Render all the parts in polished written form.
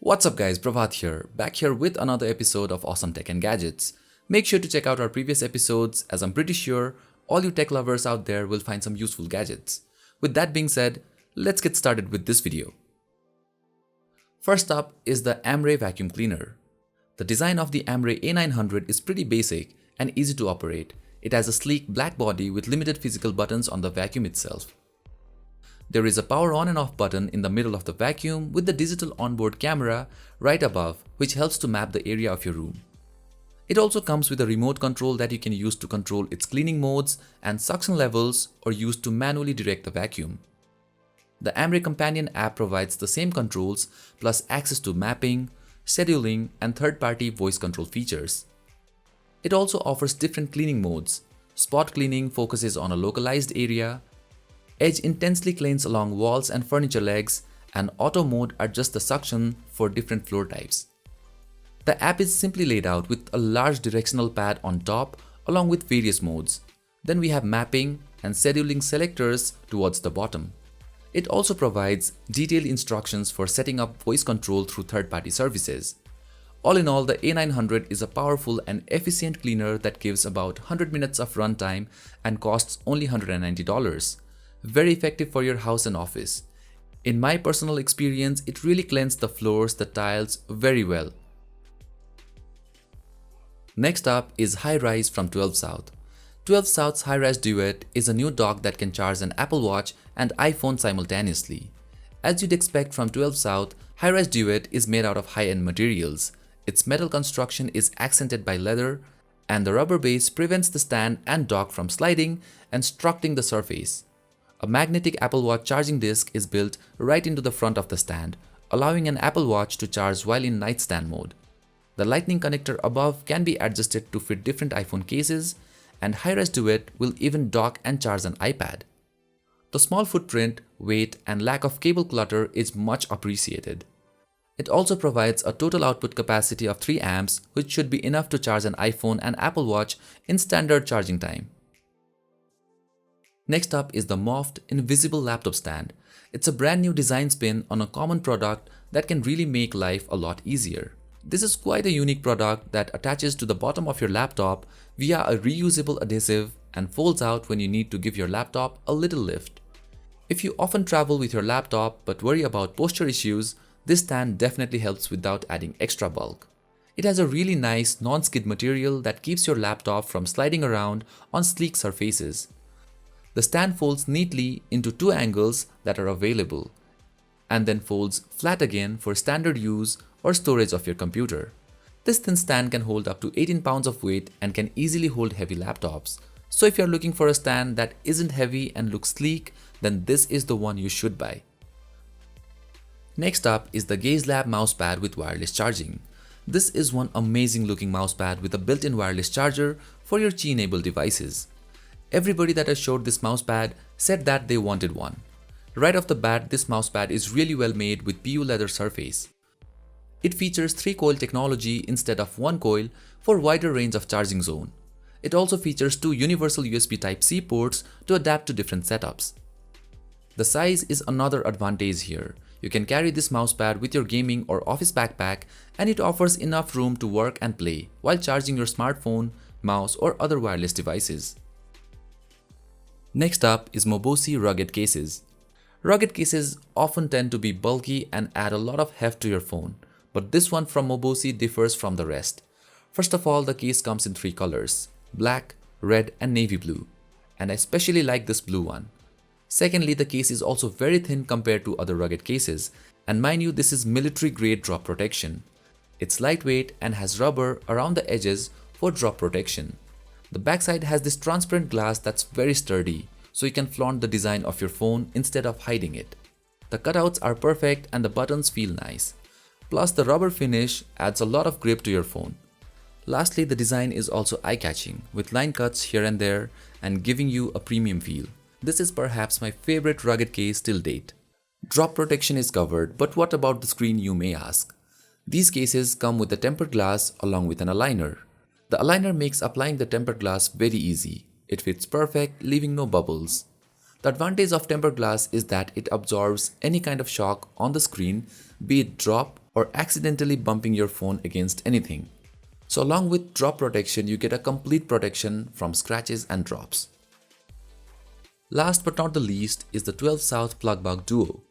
What's up guys, Prabhat here, back here with another episode of Awesome Tech and Gadgets. Make sure to check out our previous episodes as I'm pretty sure all you tech lovers out there will find some useful gadgets. With that being said, let's get started with this video. First up is the AMRAY vacuum cleaner. The design of the AMRAY A900 is pretty basic and easy to operate. It has a sleek black body with limited physical buttons on the vacuum itself. There is a power on and off button in the middle of the vacuum with the digital onboard camera right above, which helps to map the area of your room. It also comes with a remote control that you can use to control its cleaning modes and suction levels or use to manually direct the vacuum. The AMRAY companion app provides the same controls plus access to mapping, scheduling and third-party voice control features. It also offers different cleaning modes. Spot cleaning focuses on a localized area, Edge intensely cleans along walls and furniture legs, and auto mode adjusts the suction for different floor types. The app is simply laid out with a large directional pad on top along with various modes. Then we have mapping and scheduling selectors towards the bottom. It also provides detailed instructions for setting up voice control through third-party services. All in all, the A900 is a powerful and efficient cleaner that gives about 100 minutes of runtime and costs only $190. Very effective for your house and office. In my personal experience, it really cleansed the floors, the tiles very well. Next up is Highrise from 12 South. 12 South's Highrise Duet is a new dock that can charge an Apple Watch and iPhone simultaneously. As you'd expect from 12 South, Highrise Duet is made out of high-end materials. Its metal construction is accented by leather, and the rubber base prevents the stand and dock from sliding and structuring the surface. A magnetic Apple Watch charging disc is built right into the front of the stand, allowing an Apple Watch to charge while in nightstand mode. The lightning connector above can be adjusted to fit different iPhone cases, and Highrise Duet will even dock and charge an iPad. The small footprint, weight, and lack of cable clutter is much appreciated. It also provides a total output capacity of 3 amps, which should be enough to charge an iPhone and Apple Watch in standard charging time. Next up is the Morphed Invisible Laptop Stand. It's a brand new design spin on a common product that can really make life a lot easier. This is quite a unique product that attaches to the bottom of your laptop via a reusable adhesive and folds out when you need to give your laptop a little lift. If you often travel with your laptop but worry about posture issues, this stand definitely helps without adding extra bulk. It has a really nice non-skid material that keeps your laptop from sliding around on sleek surfaces. The stand folds neatly into 2 angles that are available, and then folds flat again for standard use or storage of your computer. This thin stand can hold up to 18 pounds of weight and can easily hold heavy laptops. So if you're looking for a stand that isn't heavy and looks sleek, then this is the one you should buy. Next up is the GazeLab mousepad with wireless charging. This is one amazing looking mousepad with a built-in wireless charger for your Qi-enabled devices. Everybody that I showed this mousepad said that they wanted one. Right off the bat, this mousepad is really well made with PU leather surface. It features 3-coil technology instead of 1 coil for wider range of charging zone. It also features 2 universal USB Type-C ports to adapt to different setups. The size is another advantage here. You can carry this mousepad with your gaming or office backpack, and it offers enough room to work and play while charging your smartphone, mouse or other wireless devices. Next up is Mobosi rugged cases. Rugged cases often tend to be bulky and add a lot of heft to your phone, but this one from Mobosi differs from the rest. First of all, the case comes in 3 colors: black, red and navy blue, and I especially like this blue one. Secondly, the case is also very thin compared to other rugged cases, and mind you, this is military grade drop protection. It's lightweight and has rubber around the edges for drop protection. The backside has this transparent glass that's very sturdy, so you can flaunt the design of your phone instead of hiding it. The cutouts are perfect and the buttons feel nice. Plus, the rubber finish adds a lot of grip to your phone. Lastly, the design is also eye-catching, with line cuts here and there and giving you a premium feel. This is perhaps my favorite rugged case till date. Drop protection is covered, but what about the screen, you may ask? These cases come with a tempered glass along with an aligner. The aligner makes applying the tempered glass very easy. It fits perfect, leaving no bubbles. The advantage of tempered glass is that it absorbs any kind of shock on the screen, be it drop or accidentally bumping your phone against anything. So along with drop protection, you get a complete protection from scratches and drops. Last but not the least is the 12 South Plugbug Duo.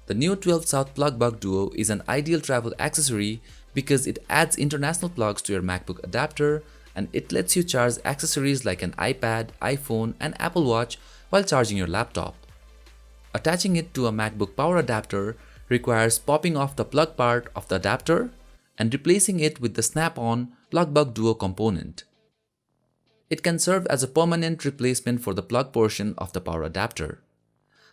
The new 12 South Plugbug Duo is an ideal travel accessory because it adds international plugs to your MacBook adapter and it lets you charge accessories like an iPad, iPhone and Apple Watch while charging your laptop. Attaching it to a MacBook power adapter requires popping off the plug part of the adapter and replacing it with the snap-on Plugbug Duo component. It can serve as a permanent replacement for the plug portion of the power adapter.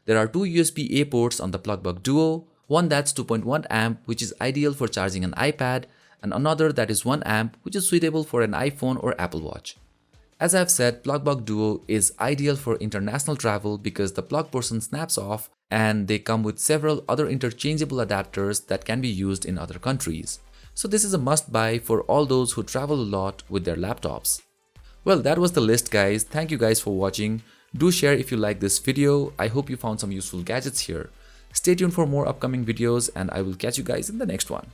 There are two USB-A ports on the Plugbug Duo, one that's 2.1 amp which is ideal for charging an iPad and another that is 1 amp which is suitable for an iPhone or Apple Watch. As I've said, Plugbug Duo is ideal for international travel because the plug portion snaps off and they come with several other interchangeable adapters that can be used in other countries. So this is a must buy for all those who travel a lot with their laptops. Well, that was the list guys. Thank you guys for watching. Do share if you like this video. I hope you found some useful gadgets here. Stay tuned for more upcoming videos and I will catch you guys in the next one.